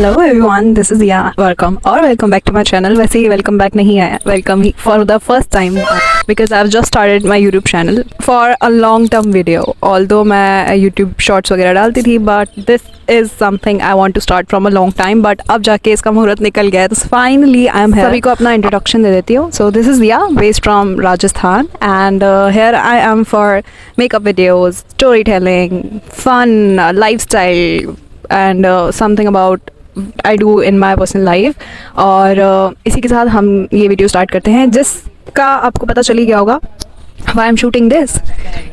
Hello everyone, this is या welcome back to my channel. वैसे ही वेलकम बैक नहीं आया, वेलकम ही for the first time because I have just started my YouTube channel for a long term video. Although मैं YouTube shorts वगैरह डालती थी, but this is something I want to start from a long time, but अब जाके इसका मुहूर्त निकल गया है, तो फाइनली आई एम हियर। सभी को अपना इंट्रोडक्शन दे देती हूँ। सो दिस इज या, based from Rajasthan, and here I am for makeup videos, story telling, fun, lifestyle and something about I do in my personal life. और इसी के साथ हम ये वीडियो स्टार्ट करते हैं, जिसका आपको पता चली गया होगा वाई एम शूटिंग दिस।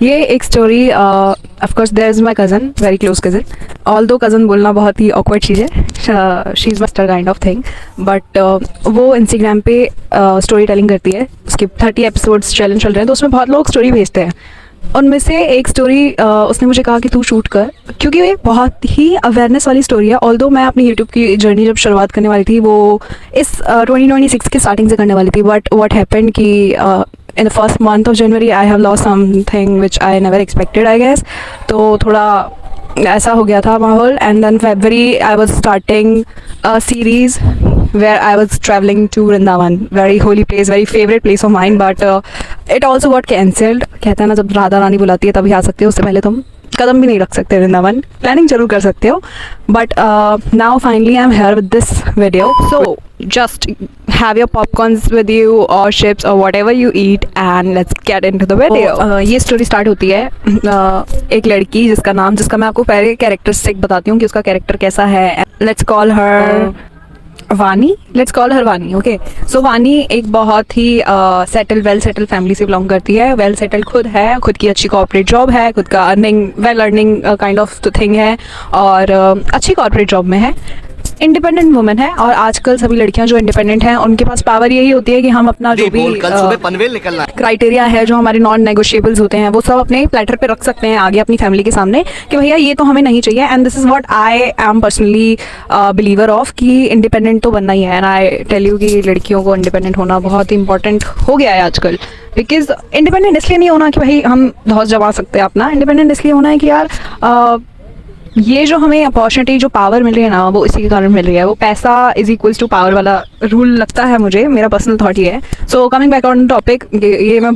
ये एक story, of course there is my cousin, very close cousin. Although cousin बोलना बहुत ही ऑकवर्ड चीज़ है, she is master kind of thing, but वो इंस्टाग्राम पे स्टोरी टेलिंग करती है। उसके 30 एपिसोड्स चैलेंज चल रहे हैं, तो उसमें बहुत लोग स्टोरी भेजते हैं। उनमें से एक स्टोरी उसने मुझे कहा कि तू शूट कर, क्योंकि ये बहुत ही अवेयरनेस वाली स्टोरी है। ऑल्दो मैं अपनी यूट्यूब की जर्नी जब शुरुआत करने वाली थी, वो इस 2026 के स्टार्टिंग से करने वाली थी, बट व्हाट हैपेंड कि in the first month of January I have lost something which I never expected I guess. तो थोड़ा ऐसा हो गया था माहौल, and then February I was starting a series where I was traveling to Vrindavan, very holy place, very favorite place of mine, but it also got cancelled। कहते हैं ना, जब राधा रानी बुलाती है तभी आ सकते हो, उससे पहले तुम कदम भी नहीं रख सकते वृंदावन। प्लानिंग जरूर कर सकते हो, but now finally I am here with this video. So just have your popcorns with you और चिप्स और whatever you eat, and let's get into the video. ये स्टोरी स्टार्ट होती है एक लड़की जिसका मैं आपको पहले कैरेक्टरिस्टिक बताती हूँ कि उसका कैरेक्टर कैसा है। लेट्स कॉल हर वानी, लेट्स कॉल हर वानी, ओके। सो वानी एक बहुत ही वेल सेटल फैमिली से बिलोंग करती है। वेल सेटल खुद है, खुद की अच्छी कॉर्पोरेट जॉब है, खुद का well earning kind of thing है, और अच्छी कॉर्पोरेट जॉब में है। इंडिपेंडेंट वुमेन है, और आजकल सभी लड़कियां जो इंडिपेंडेंट हैं उनके पास पावर यही होती है कि हम अपना जो भी क्राइटेरिया है, जो हमारे नॉन नेगोशिएबल्स होते हैं, वो सब अपने प्लेटर पे रख सकते हैं आगे अपनी फैमिली के सामने कि भैया ये तो हमें नहीं चाहिए। And this is what I am personally believer of, कि इंडिपेंडेंट तो बनना ही है। एंड आई टेल यू कि लड़कियों को इंडिपेंडेंट होना बहुत ही इंपॉर्टेंट हो गया है आजकल। बिकॉज इंडिपेंडेंट इसलिए नहीं होना कि भाई हम धौस जमा सकते हैं अपना, इंडिपेंडेंट इसलिए होना है कि यार ये जो हमें अपॉर्चुनिटी, जो पावर मिल रही है ना, वो इसी के कारण मिल रही है। वो पैसा इज इक्वल्स टू पावर वाला रूल लगता है मुझे, मेरा पर्सनल थॉट ही है। So coming back on topic, ये मैं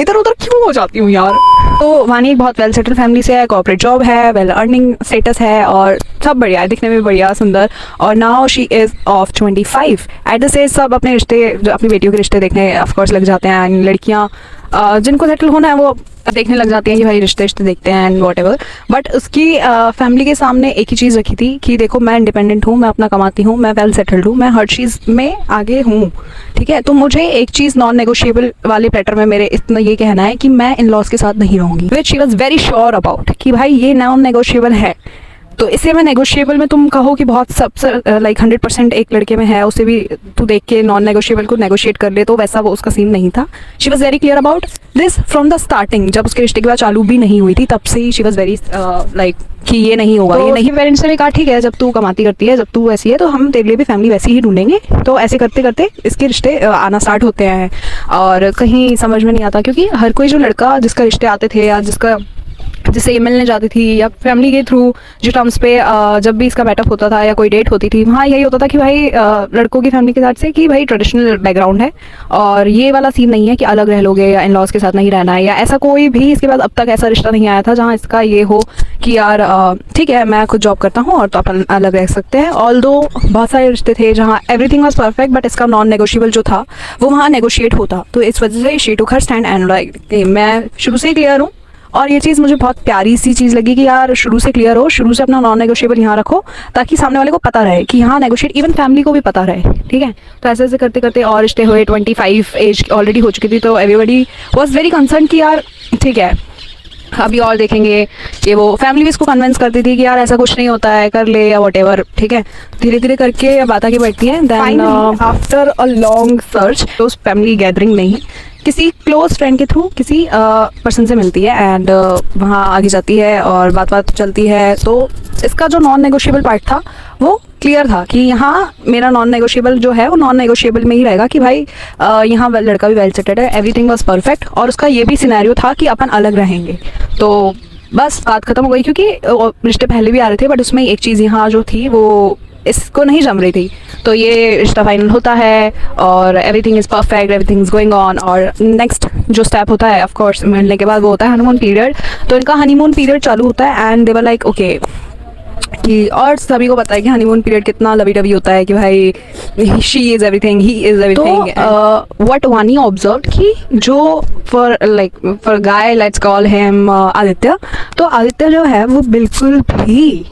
इधर उधर क्यों हो जाती हूँ यार। तो वानी एक बहुत वेल सेटल फैमिली से है, कॉर्पोरेट जॉब है, वेल अर्निंग स्टेटस है, और सब बढ़िया है, दिखने में बढ़िया सुंदर। और now she is of 25 at the sage. सब अपने रिश्ते, अपनी बेटियों के रिश्ते देखने ऑफकोर्स लग जाते हैं। एंड लड़कियाँ जिनको सेटल होना है वो देखने लग जाती हैं कि भाई रिश्ते देखते हैं एंड वॉट एवर। बट उसकी फैमिली के सामने एक ही चीज़ रखी थी कि देखो मैं इंडिपेंडेंट हूँ, मैं अपना कमाती हूँ, मैं वेल सेटल्ड हूँ, मैं हर चीज़ में आगे हूँ, ठीक है। तो मुझे एक चीज़ नॉन नेगोशिएबल वाले प्लेटर में मेरे इतना ये कहना है कि मैं इन लॉज के साथ नहीं रहूँगी, which she was very sure about कि भाई ये नॉन नेगोशिएबल है। तो इसे मैं नेगोशिएबल में तुम कहो कि बहुत सबसे लाइक 100% एक लड़के में है, उसे भी तू देख के नॉन नेगोशिएबल को नेगोशिएट कर ले, तो वैसा वो उसका सीन नहीं था। She was very clear about this from the starting. जब उसके रिश्ते की बात चालू भी नहीं हुई थी, तब से ही शी वॉज वेरी लाइक कि ये नहीं होगा, ये नहीं। पेरेंट्स ने भी कहा ठीक है, जब तू कमाती करती है, जब तू वैसी है, तो हम तेरे लिए भी फैमिली वैसी ही ढूंढेंगे। तो ऐसे करते करते इसके रिश्ते आना स्टार्ट होते हैं, और कहीं समझ में नहीं आता, क्योंकि हर कोई जो लड़का जिसका रिश्ते आते थे या जिससे ये मिलने जाती थी या फैमिली के थ्रू जो टर्म्स पे जब भी इसका बैटअप होता था या कोई डेट होती थी, वहाँ यही होता था कि भाई लड़कों की फैमिली के साथ से कि भाई ट्रेडिशनल बैकग्राउंड है, और ये वाला सीन नहीं है कि अलग रह लोगे या इन लॉज के साथ नहीं रहना है, या ऐसा कोई भी इसके बाद अब तक ऐसा रिश्ता नहीं आया था जहाँ इसका ये हो कि यार ठीक है मैं खुद जॉब करता हूँ और तो अपन अलग रह सकते हैं। ऑल्दो बहुत सारे रिश्ते थे जहाँ एवरीथिंग वॉज परफेक्ट, बट इसका नॉन नेगोशिएबल जो था वो वहाँ नेगोशिएट होता। तो इस वजह से she took her stand and like मैं शुरू से ही क्लियर हूँ। और ये चीज़ मुझे बहुत प्यारी सी चीज़ लगी कि यार शुरू से क्लियर हो, शुरू से अपना नॉन नेगोशिएबल यहाँ रखो, ताकि सामने वाले को पता रहे कि यहाँ नेगोशिएट, इवन फैमिली को भी पता रहे, ठीक है। तो ऐसे ऐसे करते करते और रिश्ते हुए, 25 एज ऑलरेडी हो चुकी थी, तो एवरीबडी वॉज वेरी कंसर्न कि यार ठीक है अभी और देखेंगे। कि वो फैमिली भी इसको कन्विंस करती थी कि यार ऐसा कुछ नहीं होता है, कर ले या वट एवर, ठीक है। धीरे धीरे करके बात आगे बढ़ती है। Then after a long search, तो उस फैमिली गैदरिंग में ही किसी क्लोज फ्रेंड के थ्रू किसी पर्सन से मिलती है, एंड वहाँ आगे जाती है और बात चलती है। तो इसका जो नॉन नेगोशिएबल पार्ट था वो क्लियर था कि यहाँ मेरा नॉन नेगोशिएबल जो है वो नॉन नेगोशिएबल में ही रहेगा कि भाई यहाँ लड़का भी वेल सेटेड है, एवरीथिंग वाज परफेक्ट, और उसका ये भी सिनेरियो था कि अपन अलग रहेंगे। तो बस बात खत्म हो गई, क्योंकि रिश्ते पहले भी आ रहे थे, बट उसमें एक चीज़ यहाँ जो थी वो इसको नहीं जम रही थी, तो ये रिश्ता फाइनल होता है और everything is perfect, everything is going on. और नेक्स्ट जो स्टेप होता है ऑफ कोर्स मिलने के बाद वो होता है हनीमून पीरियड। तो इनका हनीमून पीरियड चालू होता है and they were like okay कि, और सभी को पता है कि हनीमून पीरियड कितना लवी डवी होता है कि भाई she is everything, he is everything. What वानी ऑब्जर्व कि जो for guy let's call him Aditya, तो आदित्य जो है वो बिल्कुल भी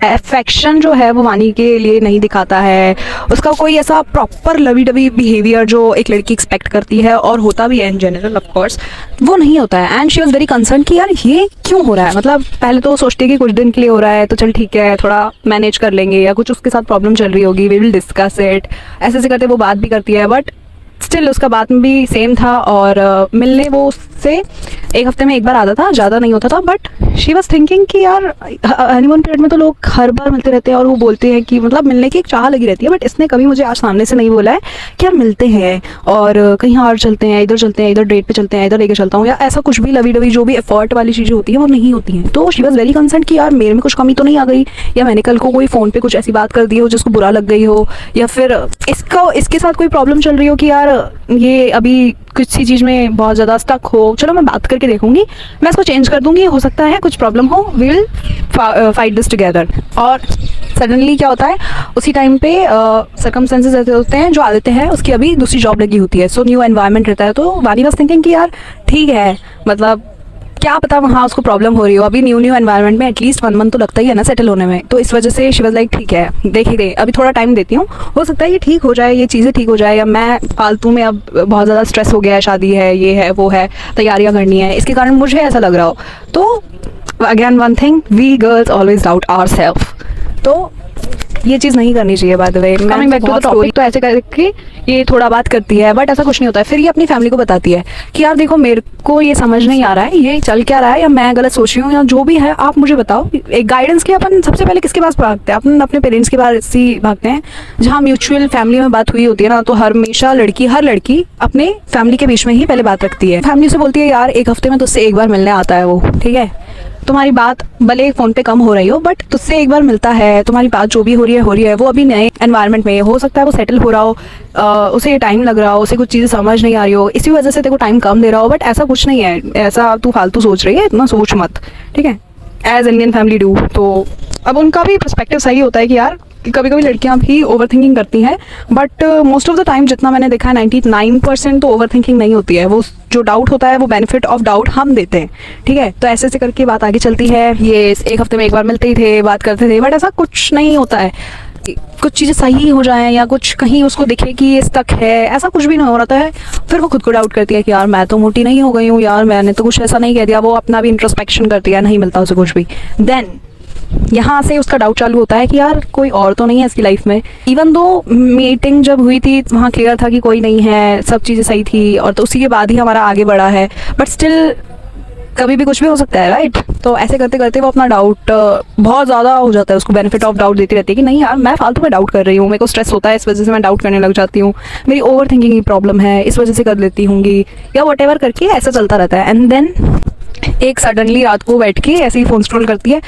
अफेक्शन जो है वो वानी के लिए नहीं दिखाता है। उसका कोई ऐसा प्रॉपर लवी डवी बिहेवियर जो एक लड़की एक्सपेक्ट करती है और होता भी है इन जनरल ऑफ कोर्स, वो नहीं होता है। And she was very concern कि यार ये क्यों हो रहा है। मतलब पहले तो सोचती है कि कुछ दिन के लिए हो रहा है तो चल ठीक है, थोड़ा मैनेज कर लेंगे, या कुछ उसके साथ प्रॉब्लम चल रही होगी, वी विल डिस्कस इट, ऐसे ऐसे करते वो बात भी करती है। बट स्टिल उसका बात में भी सेम था और मिलने वो उससे एक हफ्ते में एक बार आता था, ज़्यादा नहीं होता था। बट शी वॉज थिंकिंग कि यार हनीमून पीरियड में तो लोग हर बार मिलते रहते हैं और वो बोलते हैं कि मतलब मिलने की एक चाह लगी रहती है, बट इसने कभी मुझे आज सामने से नहीं बोला है कि यार मिलते हैं और कहीं और चलते हैं, इधर चलते हैं, इधर डेट पे चलते हैं, इधर लेके चलता हूँ, या ऐसा कुछ भी लवी डवी जो भी एफर्ट वाली चीज़ें होती हैं वो नहीं होती हैं। तो शी वॉज वेरी कंसर्न कि यार मेरे में कुछ कमी तो नहीं आ गई, या मैंने कल को कोई फ़ोन पे कुछ ऐसी बात कर दी हो जिसको बुरा लग गई हो, या फिर इसके साथ कोई प्रॉब्लम चल रही हो कि यार ये अभी किसी चीज़ में बहुत ज़्यादा स्टक हो, चलो मैं बात करके देखूंगी, मैं इसको चेंज कर दूंगी, हो सकता है कुछ प्रॉब्लम हो, we will fight this together. और सडनली क्या होता है उसी टाइम पे सर्कमस्टेंसेस ऐसे होते हैं, जो आदित्य है उसकी अभी दूसरी जॉब लगी होती है, सो न्यू एनवायरनमेंट रहता है। तो वानी वाज थिंकिंग कि यार ठीक है, मतलब क्या पता वहाँ उसको प्रॉब्लम हो रही हो, अभी न्यू एनवायरनमेंट में एटलीस्ट 1 मंथ तो लगता ही है ना सेटल होने में। तो इस वजह से शी वाज लाइक ठीक है देख ही दे, अभी थोड़ा टाइम देती हूँ, हो सकता है ये ठीक हो जाए, ये चीज़ें ठीक हो जाए, या मैं फालतू में अब बहुत ज़्यादा स्ट्रेस हो गया है, शादी है, ये है वो है, तैयारियाँ करनी है, इसके कारण मुझे ऐसा लग रहा हो। तो again one thing, we girls always doubt ourselves, तो ये चीज़ नहीं करनी चाहिए। By the way coming back to the topic, तो ऐसे करके ये थोड़ा बात करती है बट ऐसा कुछ नहीं होता है। फिर ये अपनी फैमिली को बताती है कि यार देखो मेरे को ये समझ नहीं आ रहा है, ये चल क्या रहा है, या मैं गलत सोच रही हूँ, या जो भी है आप मुझे बताओ। एक गाइडेंस के अपन सबसे पहले किसके पास भागते हैं, अपन अपने पेरेंट्स के पास ही भागते हैं। जहाँ म्यूचुअल फैमिली में बात हुई होती है ना, तो हमेशा हर लड़की अपने फैमिली के बीच में ही पहले बात रखती है। फैमिली से बोलती है यार एक हफ्ते में तुझसे एक बार मिलने आता है वो, ठीक है, तुम्हारी बात भले फ़ोन पे कम हो रही हो बट तुझसे एक बार मिलता है, तुम्हारी बात जो भी हो रही है, वो अभी नए एनवायरनमेंट में हो सकता है वो सेटल हो रहा हो, उसे टाइम लग रहा हो, उसे कुछ चीज़ें समझ नहीं आ रही हो, इसी वजह से तेरे को टाइम कम दे रहा हो, बट ऐसा कुछ नहीं है, ऐसा तू फालतू सोच रही है, इतना सोच मत, ठीक है, एज इंडियन फैमिली डू। तो अब उनका भी पर्सपेक्टिव सही होता है कि यार कभी कभी लड़कियां भी ओवर थिंकिंग करती हैं, but most of the time जितना मैंने देखा है 99% तो ओवर थिंकिंग नहीं होती है। वो जो डाउट होता है वो बेनिफिट ऑफ डाउट हम देते हैं, ठीक है। तो ऐसे ऐसे करके बात आगे चलती है। ये एक हफ्ते में एक बार मिलते ही थे, बात करते थे, बट ऐसा कुछ नहीं होता है। कुछ चीज़ें सही हो जाएं या कुछ कहीं उसको दिखे कि ये स्टक है, ऐसा कुछ भी नहीं हो रहा है। फिर वो खुद को डाउट करती है कि यार मैं तो मोटी नहीं हो गई हूँ, यार मैंने तो कुछ ऐसा नहीं कह दिया। वो अपना भी इंट्रोस्पेक्शन करती है, नहीं मिलता उसे कुछ भी। देन यहाँ से उसका डाउट चालू होता है कि यार कोई और तो नहीं है इसकी लाइफ में। इवन दो मीटिंग जब हुई थी वहाँ क्लियर था कि कोई नहीं है, सब चीज़ें सही थी, और तो उसी के बाद ही हमारा आगे बढ़ा है, बट स्टिल कभी भी कुछ भी हो सकता है, राइट। तो ऐसे करते करते वो अपना डाउट बहुत ज़्यादा हो जाता है, उसको बेनिफिट ऑफ डाउट देती रहती है कि नहीं यार मैं फालतू में डाउट कर रही हूँ, मेरे को स्ट्रेस होता है, इस वजह से मैं डाउट करने लग जाती हूँ, मेरी ओवर थिंकिंग की प्रॉब्लम है, इस वजह से कर लेती होंगी, या वट एवर करके ऐसा चलता रहता है। एंड देन एक सडनली रात को बैठ के ऐसे ही फ़ोन स्क्रॉल करती है,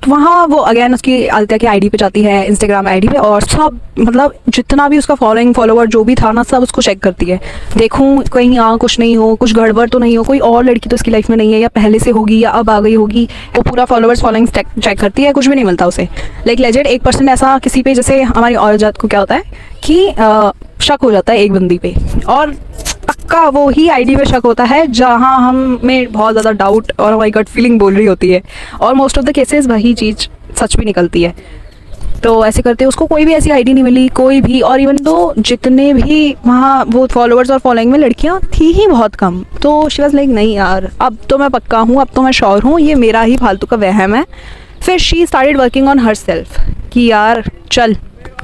तो वहाँ वो अगेन उसकी आदित्य की आईडी पे जाती है, इंस्टाग्राम आईडी पे, और सब मतलब जितना भी उसका फॉलोअर जो भी था ना, सब उसको चेक करती है। देखूँ कहीं यहाँ कुछ नहीं हो, कुछ गड़बड़ तो नहीं हो, कोई और लड़की तो इसकी लाइफ में नहीं है, या पहले से होगी या अब आ गई होगी। वो पूरा फॉलोइंग चेक करती है, कुछ भी नहीं मिलता उसे। लाइक लेजेंड 1% ऐसा किसी पे, जैसे हमारी औरत जात को क्या होता है कि शक हो जाता है एक बंदी पे, और पक्का वो ही आईडी पे शक होता है जहाँ हमें बहुत ज़्यादा डाउट और हमारी गट फीलिंग बोल रही होती है, और मोस्ट ऑफ द केसेस वही चीज़ सच भी निकलती है। तो ऐसे करते उसको कोई भी ऐसी आईडी नहीं मिली, कोई भी। और इवन तो जितने भी वहाँ वो फॉलोअर्स और फॉलोइंग में लड़कियाँ थी ही बहुत कम। तो शी वाज लाइक नहीं यार अब तो मैं पक्का हूँ, अब तो मैं श्योर हूँ, ये मेरा ही फालतू का वहम है। फिर she started working on her self कि यार चल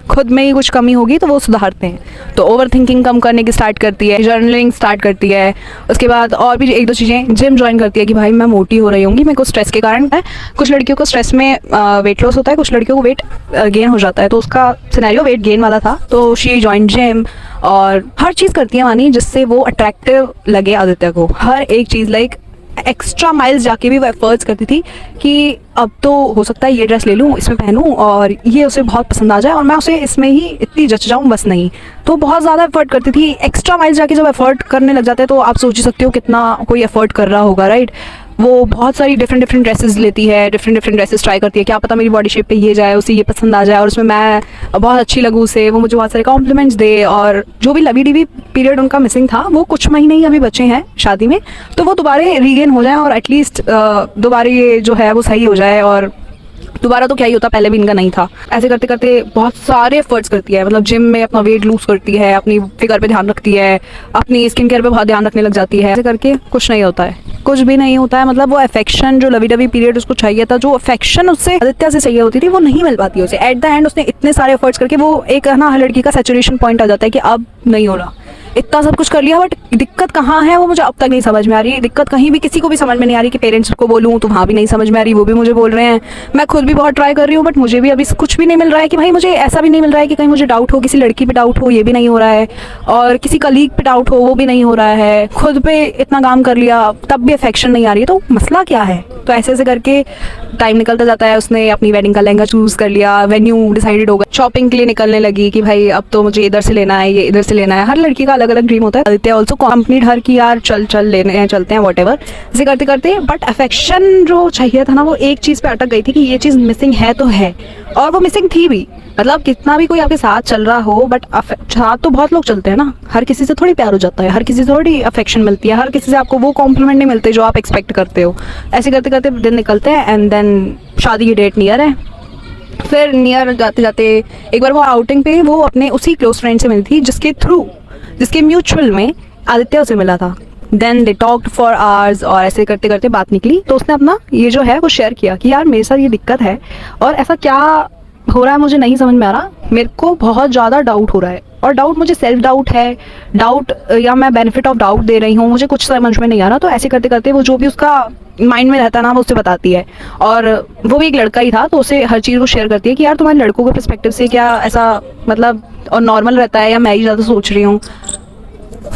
खुद में ही कुछ कमी होगी तो वो सुधारते हैं। तो ओवर थिंकिंग कम करने की स्टार्ट करती है, जर्नलिंग स्टार्ट करती है, उसके बाद और भी एक दो चीज़ें, जिम ज्वाइन करती है कि भाई मैं मोटी हो रही हूँगी, मेरे को स्ट्रेस के कारण है। कुछ लड़कियों को स्ट्रेस में वेट लॉस होता है, कुछ लड़कियों को वेट गेन हो जाता है, तो उसका सिनेरियो वेट गेन वाला था। तो शी ज्वाइन जिम और हर चीज़ करती है मानी जिससे वो अट्रैक्टिव लगे आदित्य को। हर एक चीज़ लाइक एक्स्ट्रा माइल्स जाके भी वो एफर्ट्स करती थी कि अब तो हो सकता है ये ड्रेस ले लूँ, इसमें पहनूँ और ये उसे बहुत पसंद आ जाए और मैं उसे इसमें ही इतनी जच जाऊँ, बस नहीं। तो बहुत ज़्यादा एफर्ट करती थी। एक्स्ट्रा माइल्स जाके जब एफर्ट करने लग जाते हैं तो आप सोच ही सकते हो कितना कोई एफर्ट कर रहा होगा, राइट। वो बहुत सारी डिफरेंट ड्रेसेस लेती है, डिफरेंट ड्रेसेस ट्राई करती है, क्या पता मेरी बॉडी शेप पे ये जाए, उसे ये पसंद आ जाए और उसमें मैं बहुत अच्छी लगूँ उसे, वो मुझे बहुत सारे कॉम्प्लीमेंट्स दे। और जो भी लवी डिवी पीरियड उनका मिसिंग था, वो कुछ महीने ही अभी बचे हैं शादी में, तो वो दोबारा रीगेन हो जाए और एटलीस्ट दोबारा ये जो है वो सही हो जाए। और दोबारा तो क्या ही होता, पहले भी इनका नहीं था। ऐसे करते करते बहुत सारे एफर्ट्स करती है, मतलब जिम में अपना वेट लूज करती है, अपनी फिगर पे ध्यान रखती है, अपनी स्किन केयर पे बहुत ध्यान रखने लग जाती है। ऐसे करके कुछ नहीं होता है, कुछ भी नहीं होता है। मतलब वो अफेक्शन जो लवी डवी पीरियड उसको चाहिए था, जो अफेक्शन उससे आदित्य से चाहिए होती थी, वो नहीं मिल पाती उसे। एट द एंड उसने इतने सारे एफर्ट्स करके वो एक है ना लड़की का सैचुरेशन पॉइंट आ जाता है कि अब नहीं हो रहा, इतना सब कुछ कर लिया, बट दिक्कत कहाँ है वो मुझे अब तक नहीं समझ में आ रही। दिक्कत कहीं भी किसी को भी समझ में नहीं आ रही कि पेरेंट्स को बोलूँ तो वहाँ भी नहीं समझ में आ रही, वो भी मुझे बोल रहे हैं। मैं खुद भी बहुत ट्राई कर रही हूँ बट मुझे भी अभी कुछ भी नहीं मिल रहा है कि भाई मुझे ऐसा भी नहीं मिल रहा है कि कहीं मुझे डाउट हो, किसी लड़की पे डाउट हो, ये भी नहीं हो रहा है, और किसी कलीग पे डाउट हो, वो भी नहीं हो रहा है। खुद पे इतना काम कर लिया तब भी अफेक्शन नहीं आ रही है, तो मसला क्या है। तो ऐसे ऐसे करके टाइम निकलता जाता है। उसने अपनी वेडिंग का लहंगा चूज़ कर लिया, वेन्यू डिसाइडेड होगा, शॉपिंग के लिए निकलने लगी कि भाई अब तो मुझे इधर से लेना है, ये इधर से लेना है। हर लड़की का अलग अलग ड्रीम होता है। आदित्य ऑल्सो कंपनीड हर की यार चल लेने हैं, चलते हैं व्हाटएवर, ऐसे करते करते। बट अफेक्शन जो चाहिए था ना, वो एक चीज़ पे अटक गई थी कि ये चीज़ मिसिंग है तो है, और वो मिसिंग थी भी। मतलब कितना भी कोई आपके साथ चल रहा हो, बट साथ तो बहुत लोग चलते हैं ना, हर किसी से थोड़ी प्यार हो जाता है, हर किसी से थोड़ी अफेक्शन मिलती है, हर किसी से आपको वो कॉम्प्लीमेंट नहीं मिलते जो आप एक्सपेक्ट करते हो। ऐसे करते करते दिन निकलते हैं एंड देन शादी की डेट नियर है। फिर नियर जाते जाते एक बार वो आउटिंग पे वो अपने उसी क्लोज फ्रेंड से मिली थी जिसके म्यूचुअल में आदित्य उसे मिला था। Then they talked for hours और ऐसे करते करते बात निकली, तो उसने अपना ये जो है वो शेयर किया कि यार मेरे साथ ये दिक्कत है और ऐसा क्या हो रहा है मुझे नहीं समझ में आ रहा, मेरे को बहुत ज़्यादा डाउट हो रहा है। और डाउट मुझे सेल्फ डाउट है, डाउट या मैं बेनिफिट ऑफ डाउट दे रही हूँ, मुझे कुछ समझ में नहीं आ रहा। तो ऐसे करते करते वो जो भी उसका माइंड में रहता है ना, वो उससे बताती है। और वो भी एक लड़का ही था, तो उसे हर चीज़ वो शेयर करती है कि यार तुम्हारे लड़कों के पर्सपेक्टिव से क्या ऐसा मतलब और नॉर्मल रहता है या मैं ही ज़्यादा सोच रही हूँ।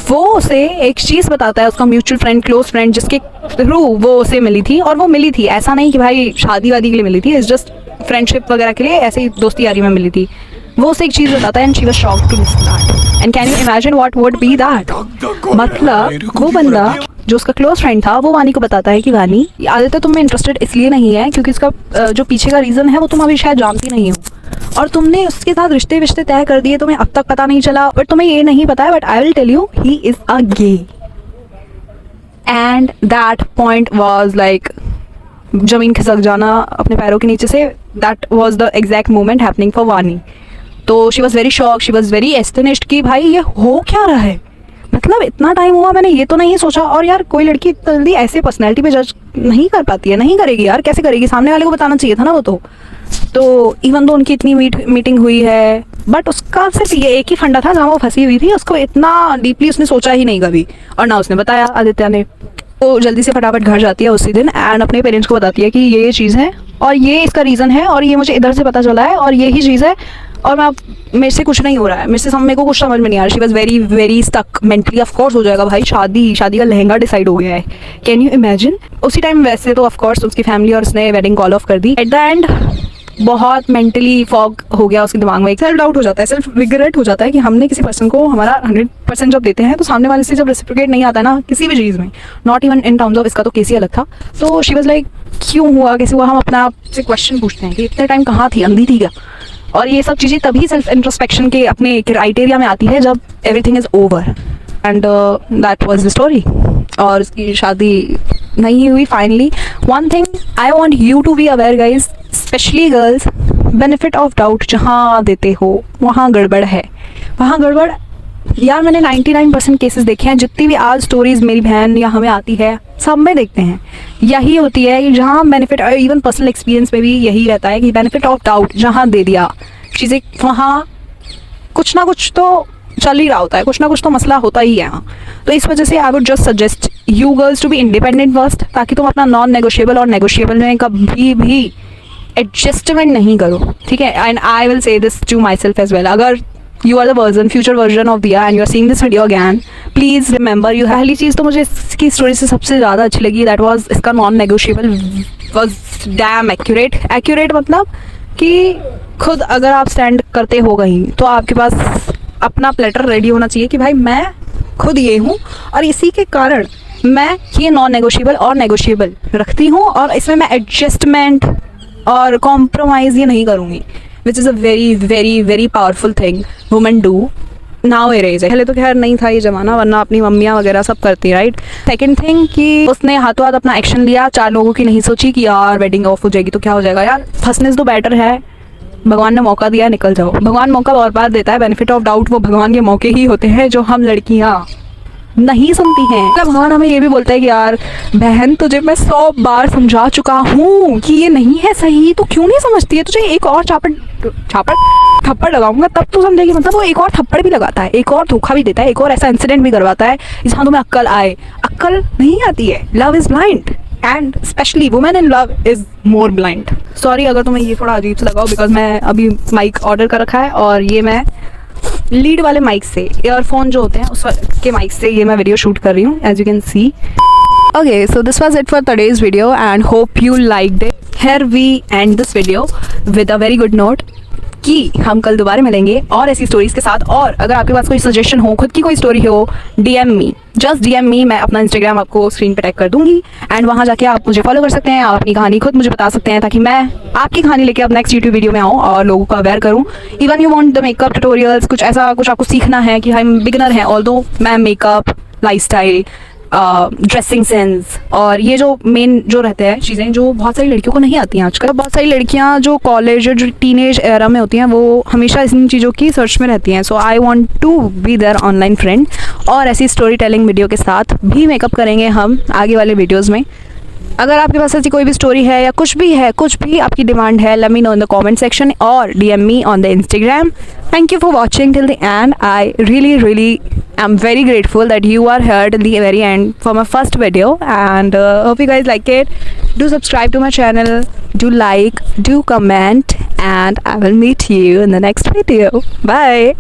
वो उसे एक चीज़ बताता है, उसका म्यूचुअल फ्रेंड, क्लोज फ्रेंड, जिसके थ्रू वो उसे मिली थी। और वो मिली थी, ऐसा नहीं कि भाई शादी वादी के लिए मिली थी, इट्स जस्ट फ्रेंडशिप वगैरह के लिए, ऐसे ही दोस्ती यारी में मिली थी। वो उसे एक चीज़ बताता है and she was shocked to listen that. And can you imagine what would be that. मतलब वो बंदा जो उसका क्लोज फ्रेंड था, वो वानी को बताता है कि वानी, आदित्य तुम में इंटरेस्टेड इसलिए नहीं है क्योंकि उसका जो पीछे का रीज़न है वो तुम अभी शायद जानती नहीं हो, और तुमने उसके साथ रिश्ते विश्ते तय कर दिए, तुम्हें अब तक पता नहीं चला, बट तुम्हें ये नहीं पता है, but I will tell you he is a gay. And that point was like जमीन खिसक जाना अपने पैरों के नीचे से। That was the exact moment happening for Vani. तो she was very shock, she was very astonished कि भाई ये हो क्या रहा है, मतलब इतना टाइम हुआ मैंने ये तो नहीं सोचा। और यार कोई लड़की इतनी जल्दी ऐसे पर्सनैलिटी पे जज नहीं कर पाती है, नहीं करेगी यार, कैसे करेगी, सामने वाले को बताना चाहिए था ना वो तो इवन दो उनकी इतनी मीटिंग हुई है, बट उसका सिर्फ ये एक ही फंडा था जहाँ वो फंसी हुई थी, उसको इतना डीपली उसने सोचा ही नहीं कभी, और ना उसने बताया आदित्य ने। तो जल्दी से फटाफट घर जाती है उसी दिन एंड अपने पेरेंट्स को बताती है कि ये चीज़ है और ये इसका रीज़न है और ये मुझे इधर से पता चला है और ये ही चीज़ है, और मेरे से कुछ नहीं हो रहा है, मेरे को कुछ समझ में नहीं आ रहा। She was very very stuck mentally. Of course हो जाएगा भाई, शादी का लहंगा डिसाइड हो गया है, कैन यू इमेजिन। उसी टाइम वैसे तो ऑफ कोर्स उसकी फैमिली और उसने वेडिंग कॉल ऑफ कर दी। एट द एंड बहुत मेंटली फॉग हो गया उसके दिमाग में, एक सेल्फ डाउट हो जाता है, सेल्फ रिग्रेट हो जाता है कि हमने किसी पर्सन को हमारा 100% जब देते हैं तो सामने वाले से जब रेसिप्रोकेट नहीं आता ना किसी भी चीज़ में, not even in terms of, इसका तो केस ही अलग था। तो शी वाज लाइक क्यों हुआ, कैसे हुआ। हम अपने आप से क्वेश्चन पूछते हैं कि इतने टाइम कहाँ थी, अंधी थी क्या। और ये सब चीज़ें तभी सेल्फ इंट्रोस्पेक्शन के अपने क्राइटेरिया में आती है जब everything is over. And that was the story. और उसकी शादी नहीं हुई finally. One thing I want you to be aware guys, specially girls, benefit of doubt जहाँ देते हो वहाँ गड़बड़ है, वहाँ गड़बड़। यार मैंने 99% केसेस देखे हैं, जितनी भी आज स्टोरीज मेरी बहन या हमें आती है सब में देखते हैं यही होती है कि जहाँ बेनिफिट, इवन पर्सनल एक्सपीरियंस में भी यही रहता है कि बेनिफिट ऑफ डाउट जहाँ दे दिया चीज़ें, वहाँ कुछ ना कुछ तो चल ही रहा होता है, कुछ ना कुछ तो मसला होता ही है यहाँ। तो इस वजह से I would just suggest you girls to be independent first, ताकि तुम अपना नॉन नेगोशिएबल और नेगोशिएबल में कभी भी एडजस्टमेंट नहीं करो, ठीक है। And I will say this to myself as well. अगर you are the future version of Diya and you are seeing this video again, please remember you. पहली चीज़ तो मुझे इसकी स्टोरी से सबसे ज़्यादा अच्छी लगी, that was इसका non negotiable was damn accurate मतलब कि खुद अगर आप स्टैंड करते हो कहीं तो आपके पास अपना प्लेटर रेडी होना चाहिए कि भाई मैं खुद ये हूँ और इसी के कारण मैं ये नॉन नेगोशिएबल और नेगोशिएबल रखती हूँ और इसमें मैं एडजस्टमेंट और कॉम्प्रोमाइज़ ये नहीं करूँगी, which is a very very very powerful thing women do nowadays. पहले तो खैर नहीं था ये ज़माना, वरना अपनी मम्मियाँ वगैरह सब करती, राइट। सेकंड थिंग कि उसने हाथों हाथ अपना एक्शन लिया, 4 लोगों की नहीं सोची कि यार वेडिंग ऑफ हो जाएगी तो क्या हो जाएगा, यार फंसने से तो बेटर है भगवान ने मौका दिया निकल जाओ। भगवान मौका और बार देता है, बेनिफिट ऑफ डाउट वो भगवान के मौके ही होते हैं जो हम लड़कियाँ नहीं सुनती हैं। मतलब भगवान हमें ये भी बोलता है कि यार बहन तुझे मैं 100 बार समझा चुका हूँ कि ये नहीं है सही, तो क्यों नहीं समझती है, तुझे एक और थप्पड़ लगाऊंगा तब तू समझेगी। मतलब वो एक और थप्पड़ भी लगाता है, एक और धोखा भी देता है, एक और ऐसा इंसिडेंट भी करवाता है जहाँ तुम्हें अक्ल आए। अक्ल नहीं आती है, love is blind and specially women in love is more blind. Sorry अगर तुम्हें ये थोड़ा अजीब से लगा हो, बिकॉज मैं अभी माइक ऑर्डर कर रखा है और ये मैं लीड वाले माइक से, ईयरफोन जो होते हैं उस के माइक से ये मैं वीडियो शूट कर रही हूँ, as you can see. Okay, so this was it for today's video and hope you liked it. Here we end this video with a very good note कि हम कल दोबारा मिलेंगे और ऐसी स्टोरीज के साथ। और अगर आपके पास कोई सजेशन हो, खुद की कोई स्टोरी हो, DM मी, जस्ट DM मी। मैं अपना इंस्टाग्राम आपको स्क्रीन पे टैग कर दूंगी एंड वहाँ जाके आप मुझे फॉलो कर सकते हैं, आप अपनी कहानी खुद मुझे बता सकते हैं ताकि मैं आपकी कहानी लेके अब नेक्स्ट यूट्यूब वीडियो में आऊँ और लोगों को अवेयर करूँ। Even you want the makeup tutorials, कुछ ऐसा कुछ आपको सीखना है कि हम बिगिनर हैं, ऑल्दो मैं मेकअप, लाइफस्टाइल, ड्रेसिंग सेंस और ये जो मेन जो रहते हैं चीज़ें जो बहुत सारी लड़कियों को नहीं आती हैं आजकल। बहुत सारी लड़कियां जो कॉलेज जो टीनेज एरा में होती हैं वो हमेशा इन चीज़ों की सर्च में रहती हैं। So I want to be there online friend और ऐसी स्टोरी टेलिंग वीडियो के साथ भी मेकअप करेंगे हम आगे वाले वीडियोज़ में। अगर आपके पास ऐसी कोई भी स्टोरी है या कुछ भी है, कुछ भी आपकी डिमांड है, let me know in the comment section और DM me on the Instagram. Thank you for watching till the end. I really am very grateful that you are here till the very end for my first video and hope you guys like it. Do subscribe to my channel, do like, do comment and I will meet you in the next video. Bye.